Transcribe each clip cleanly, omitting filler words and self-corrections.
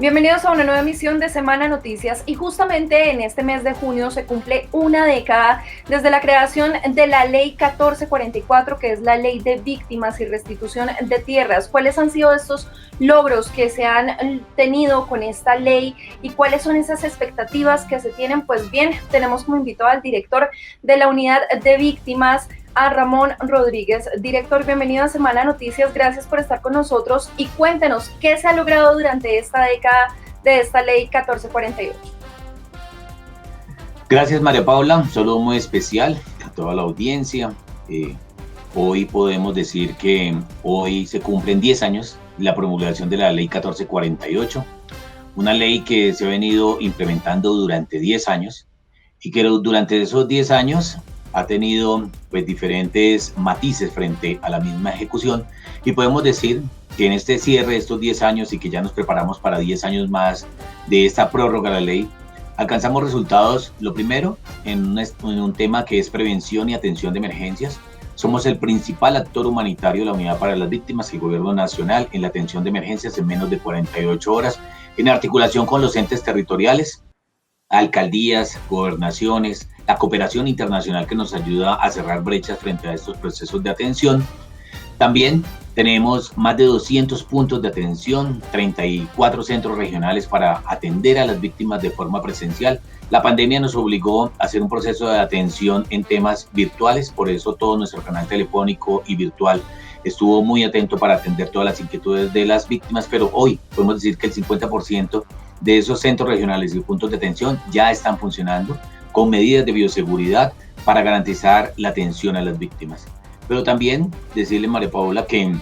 Bienvenidos a una nueva emisión de Semana Noticias y justamente en este mes de junio se cumple una década desde la creación de la Ley 1444, que es la Ley de Víctimas y Restitución de Tierras. ¿Cuáles han sido estos logros que se han tenido con esta ley y cuáles son esas expectativas que se tienen? Pues bien, tenemos como invitado al director de la Unidad de Víctimas, a Ramón Rodríguez. Director, bienvenido a Semana Noticias, gracias por estar con nosotros y cuéntenos qué se ha logrado durante esta década de esta ley 1448. Gracias, María Paula, un saludo muy especial a toda la audiencia. Hoy podemos decir que hoy se cumplen 10 años de la promulgación de la ley 1448, una ley que se ha venido implementando durante 10 años y que durante esos 10 años ha tenido pues diferentes matices frente a la misma ejecución, y podemos decir que en este cierre de estos 10 años y que ya nos preparamos para 10 años más de esta prórroga de la ley, alcanzamos resultados. Lo primero, en un tema que es prevención y atención de emergencias. Somos el principal actor humanitario de la Unidad para las Víctimas y el Gobierno Nacional en la atención de emergencias en menos de 48 horas, en articulación con los entes territoriales, alcaldías, gobernaciones, la cooperación internacional que nos ayuda a cerrar brechas frente a estos procesos de atención. También tenemos más de 200 puntos de atención, 34 centros regionales para atender a las víctimas de forma presencial. La pandemia nos obligó a hacer un proceso de atención en temas virtuales, por eso todo nuestro canal telefónico y virtual estuvo muy atento para atender todas las inquietudes de las víctimas, pero hoy podemos decir que el 50% de esos centros regionales y puntos de atención ya están funcionando con medidas de bioseguridad para garantizar la atención a las víctimas. Pero también decirle, María Paula, que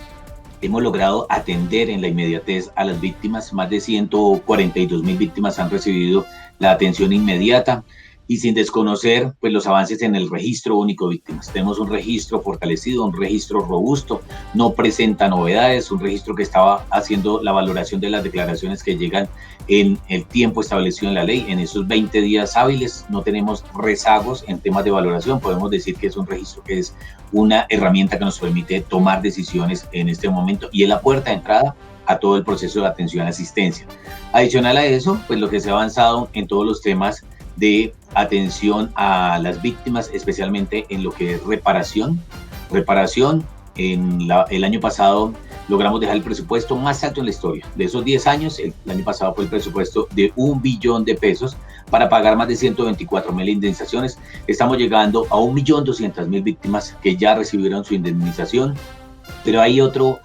hemos logrado atender en la inmediatez a las víctimas. Más de 142.000 víctimas han recibido la atención inmediata, y sin desconocer pues los avances en el registro único de víctimas. Tenemos un registro fortalecido, un registro robusto, no presenta novedades, un registro que estaba haciendo la valoración de las declaraciones que llegan en el tiempo establecido en la ley. En esos 20 días hábiles no tenemos rezagos en temas de valoración. Podemos decir que es un registro que es una herramienta que nos permite tomar decisiones en este momento y es la puerta de entrada a todo el proceso de atención y asistencia. Adicional a eso, pues lo que se ha avanzado en todos los temas de atención a las víctimas, especialmente en lo que es reparación. El año pasado logramos dejar el presupuesto más alto en la historia. De esos 10 años, el año pasado fue el presupuesto de 1 billón de pesos para pagar más de 124.000 indemnizaciones. Estamos llegando a 1.200.000 víctimas que ya recibieron su indemnización. Pero hay otro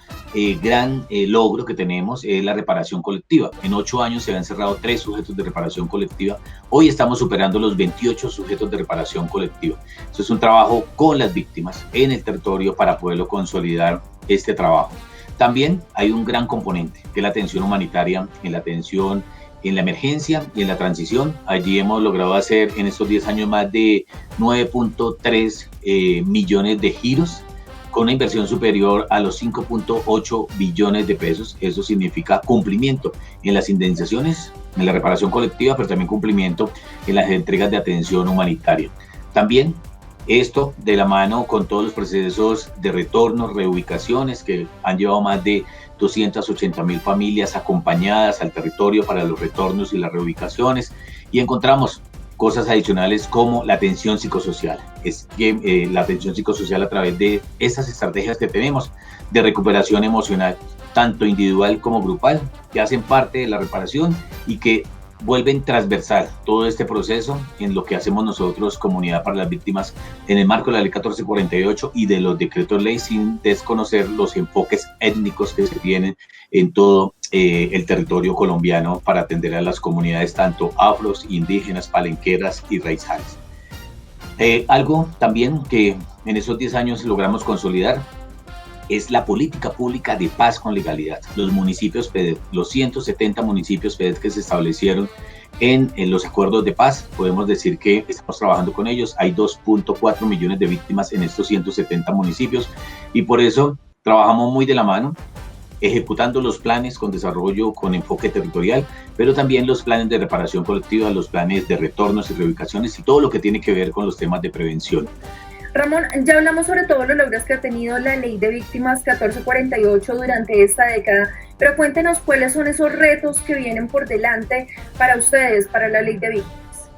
gran logro que tenemos, es la reparación colectiva. En 8 años se habían cerrado 3 sujetos de reparación colectiva. Hoy estamos superando los 28 sujetos de reparación colectiva. Eso es un trabajo con las víctimas en el territorio para poderlo consolidar este trabajo. También hay un gran componente, que es la atención humanitaria, en la atención en la emergencia y en la transición. Allí hemos logrado hacer en estos 10 años más de 9.3 millones de giros, con una inversión superior a los 5.8 billones de pesos. Eso significa cumplimiento en las indemnizaciones, en la reparación colectiva, pero también cumplimiento en las entregas de atención humanitaria. También esto de la mano con todos los procesos de retornos, reubicaciones que han llevado más de 280.000 familias acompañadas al territorio para los retornos y las reubicaciones, y encontramos cosas adicionales como la atención psicosocial. Es que la atención psicosocial a través de estas estrategias que tenemos de recuperación emocional, tanto individual como grupal, que hacen parte de la reparación y que vuelven transversal todo este proceso en lo que hacemos nosotros, Comunidad para las Víctimas, en el marco de la Ley 1448 y de los decretos ley, sin desconocer los enfoques étnicos que se tienen en todo el territorio colombiano para atender a las comunidades tanto afros, indígenas, palenqueras y raizales. Algo también que en esos 10 años logramos consolidar es la política pública de paz con legalidad. Los municipios PEDET, los 170 municipios PEDET que se establecieron en los acuerdos de paz, podemos decir que estamos trabajando con ellos. Hay 2.4 millones de víctimas en estos 170 municipios y por eso trabajamos muy de la mano, ejecutando los planes con desarrollo con enfoque territorial, pero también los planes de reparación colectiva, los planes de retornos y reubicaciones y todo lo que tiene que ver con los temas de prevención. Ramón, ya hablamos sobre todos los logros que ha tenido la Ley de Víctimas 1448 durante esta década, pero cuéntenos cuáles son esos retos que vienen por delante para ustedes, para la Ley de Víctimas.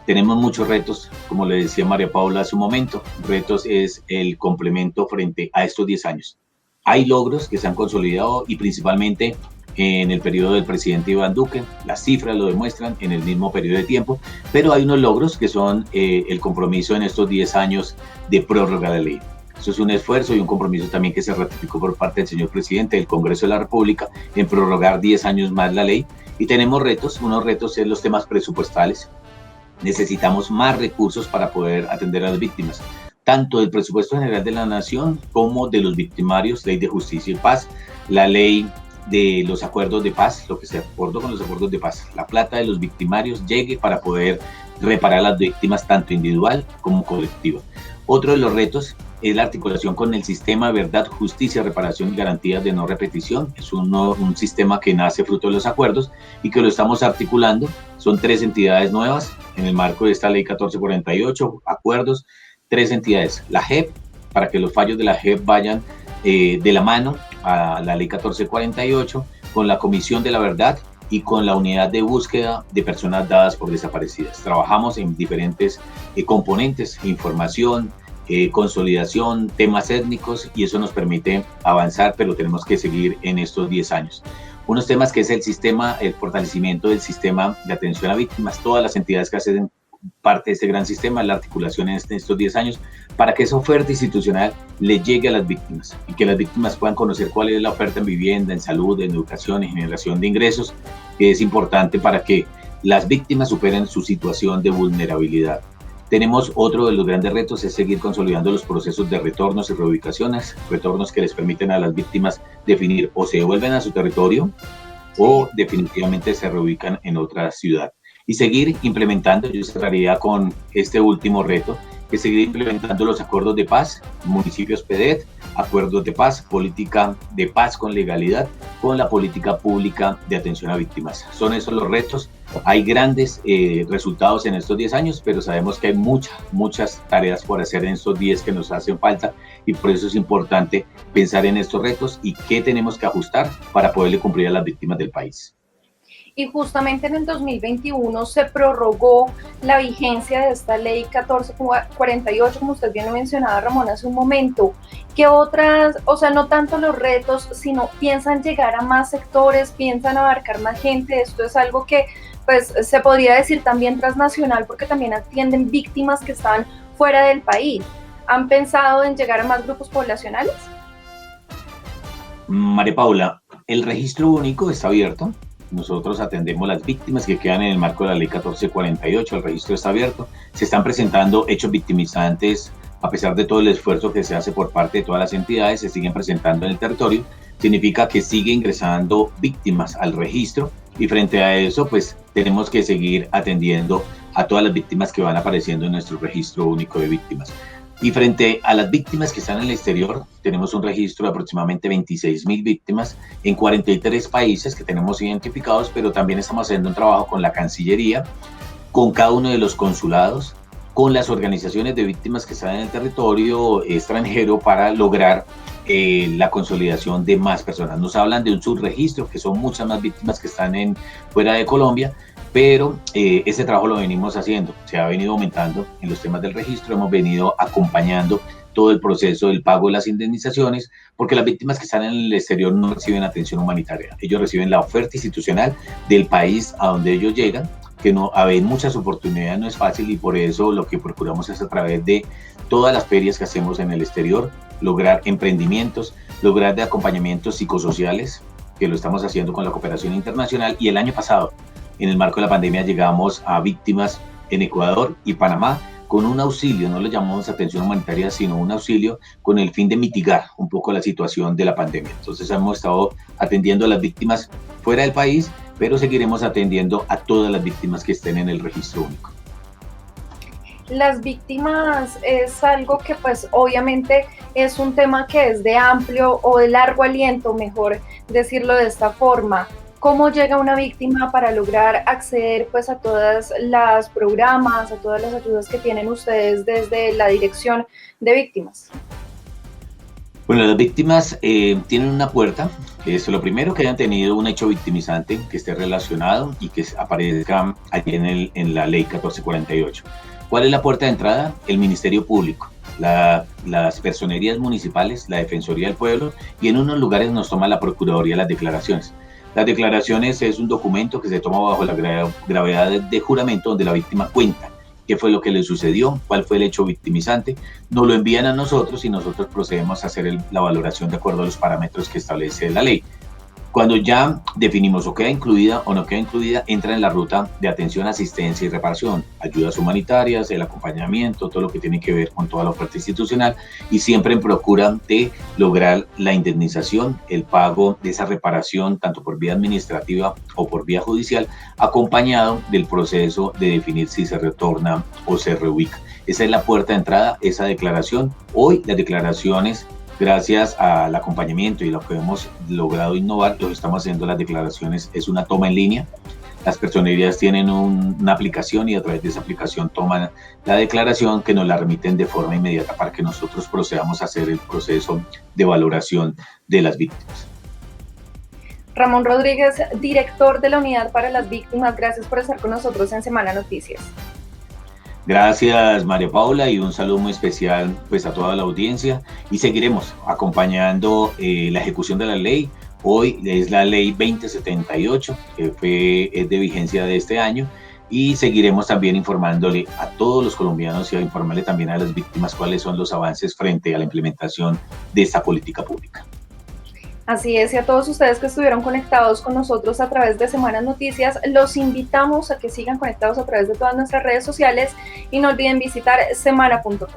Tenemos muchos retos, como le decía María Paula hace un momento. Retos es el complemento frente a estos 10 años. Hay logros que se han consolidado y principalmente en el periodo del presidente Iván Duque, las cifras lo demuestran en el mismo periodo de tiempo, pero hay unos logros que son el compromiso en estos 10 años de prórroga de ley. Eso es un esfuerzo y un compromiso también que se ratificó por parte del señor presidente del Congreso de la República en prorrogar 10 años más la ley. Y tenemos retos, unos retos en los temas presupuestales. Necesitamos más recursos para poder atender a las víctimas, tanto del presupuesto general de la nación como de los victimarios, ley de justicia y paz, la ley de los acuerdos de paz, lo que se acordó con los acuerdos de paz, la plata de los victimarios llegue para poder reparar a las víctimas tanto individual como colectiva. Otro de los retos es la articulación con el sistema de verdad, justicia, reparación y garantías de no repetición. Es un sistema que nace fruto de los acuerdos y que lo estamos articulando. Son 3 entidades nuevas en el marco de esta ley 1448, acuerdos, 3 entidades. La JEP, para que los fallos de la JEP vayan de la mano a la ley 1448, con la Comisión de la Verdad y con la unidad de búsqueda de personas dadas por desaparecidas. Trabajamos en diferentes componentes, información, consolidación, temas étnicos, y eso nos permite avanzar, pero tenemos que seguir en estos 10 años. Unos temas que es el sistema, el fortalecimiento del sistema de atención a víctimas, todas las entidades que hacen parte de este gran sistema, la articulación en estos 10 años, para que esa oferta institucional le llegue a las víctimas y que las víctimas puedan conocer cuál es la oferta en vivienda, en salud, en educación, en generación de ingresos, que es importante para que las víctimas superen su situación de vulnerabilidad. Tenemos otro de los grandes retos, es seguir consolidando los procesos de retornos y reubicaciones, retornos que les permiten a las víctimas definir o se devuelven a su territorio o definitivamente se reubican en otra ciudad. Y seguir implementando, yo cerraría con este último reto, que es seguir implementando los acuerdos de paz, municipios PEDET, acuerdos de paz, política de paz con legalidad, con la política pública de atención a víctimas. Son esos los retos. Hay grandes resultados en estos 10 años, pero sabemos que hay muchas tareas por hacer en estos 10 que nos hacen falta, y por eso es importante pensar en estos retos y qué tenemos que ajustar para poderle cumplir a las víctimas del país. Y justamente en el 2021 se prorrogó la vigencia de esta ley 1448, como usted bien lo mencionaba, Ramón, hace un momento. ¿Qué otras, o sea, no tanto los retos, sino piensan llegar a más sectores, piensan abarcar más gente? Esto es algo que, pues, se podría decir también transnacional, porque también atienden víctimas que están fuera del país. ¿Han pensado en llegar a más grupos poblacionales? María Paula, el registro único está abierto. Nosotros atendemos las víctimas que quedan en el marco de la ley 1448, el registro está abierto, se están presentando hechos victimizantes, a pesar de todo el esfuerzo que se hace por parte de todas las entidades, se siguen presentando en el territorio, significa que sigue ingresando víctimas al registro, y frente a eso pues tenemos que seguir atendiendo a todas las víctimas que van apareciendo en nuestro registro único de víctimas. Y frente a las víctimas que están en el exterior, tenemos un registro de aproximadamente 26.000 víctimas en 43 países que tenemos identificados, pero también estamos haciendo un trabajo con la Cancillería, con cada uno de los consulados, con las organizaciones de víctimas que están en el territorio extranjero para lograr la consolidación de más personas. Nos hablan de un subregistro, que son muchas más víctimas que están fuera de Colombia, pero ese trabajo lo venimos haciendo, se ha venido aumentando en los temas del registro, hemos venido acompañando todo el proceso del pago de las indemnizaciones, porque las víctimas que están en el exterior no reciben atención humanitaria, ellos reciben la oferta institucional del país a donde ellos llegan, que no hay muchas oportunidades, no es fácil, y por eso lo que procuramos es a través de todas las ferias que hacemos en el exterior, lograr emprendimientos, lograr de acompañamientos psicosociales, que lo estamos haciendo con la cooperación internacional, y el año pasado, en el marco de la pandemia, llegamos a víctimas en Ecuador y Panamá con un auxilio, no le llamamos atención humanitaria, sino un auxilio con el fin de mitigar un poco la situación de la pandemia. Entonces hemos estado atendiendo a las víctimas fuera del país, pero seguiremos atendiendo a todas las víctimas que estén en el registro único. Las víctimas es algo que pues obviamente es un tema que es de amplio o de largo aliento, mejor decirlo de esta forma. cómo llega una víctima para lograr acceder pues a todas las programas, a todas las ayudas que tienen ustedes desde la Dirección de Víctimas. Bueno, las víctimas tienen una puerta, que es lo primero, que hayan tenido un hecho victimizante que esté relacionado y que aparezca allí en la ley 1448. ¿Cuál es la puerta de entrada? El Ministerio Público, las personerías municipales, la Defensoría del Pueblo, y en unos lugares nos toma la Procuraduría las declaraciones. Las declaraciones es un documento que se toma bajo la gravedad de juramento, donde la víctima cuenta qué fue lo que le sucedió, cuál fue el hecho victimizante, nos lo envían a nosotros y nosotros procedemos a hacer la valoración de acuerdo a los parámetros que establece la ley. Cuando ya definimos o queda incluida o no queda incluida, entra en la ruta de atención, asistencia y reparación, ayudas humanitarias, el acompañamiento, todo lo que tiene que ver con toda la oferta institucional, y siempre en procura de lograr la indemnización, el pago de esa reparación, tanto por vía administrativa o por vía judicial, acompañado del proceso de definir si se retorna o se reubica. Esa es la puerta de entrada, esa declaración. Hoy las declaraciones, gracias al acompañamiento y lo que hemos logrado innovar, lo que estamos haciendo las declaraciones es una toma en línea. Las personerías tienen una aplicación y a través de esa aplicación toman la declaración, que nos la remiten de forma inmediata para que nosotros procedamos a hacer el proceso de valoración de las víctimas. Ramón Rodríguez, director de la Unidad para las Víctimas, gracias por estar con nosotros en Semana Noticias. Gracias, María Paula, y un saludo muy especial pues a toda la audiencia, y seguiremos acompañando la ejecución de la ley. Hoy es la ley 2078, que es de vigencia de este año, y seguiremos también informándole a todos los colombianos y a informarle también a las víctimas cuáles son los avances frente a la implementación de esta política pública. Así es, y a todos ustedes que estuvieron conectados con nosotros a través de Semanas Noticias, los invitamos a que sigan conectados a través de todas nuestras redes sociales y no olviden visitar semana.com.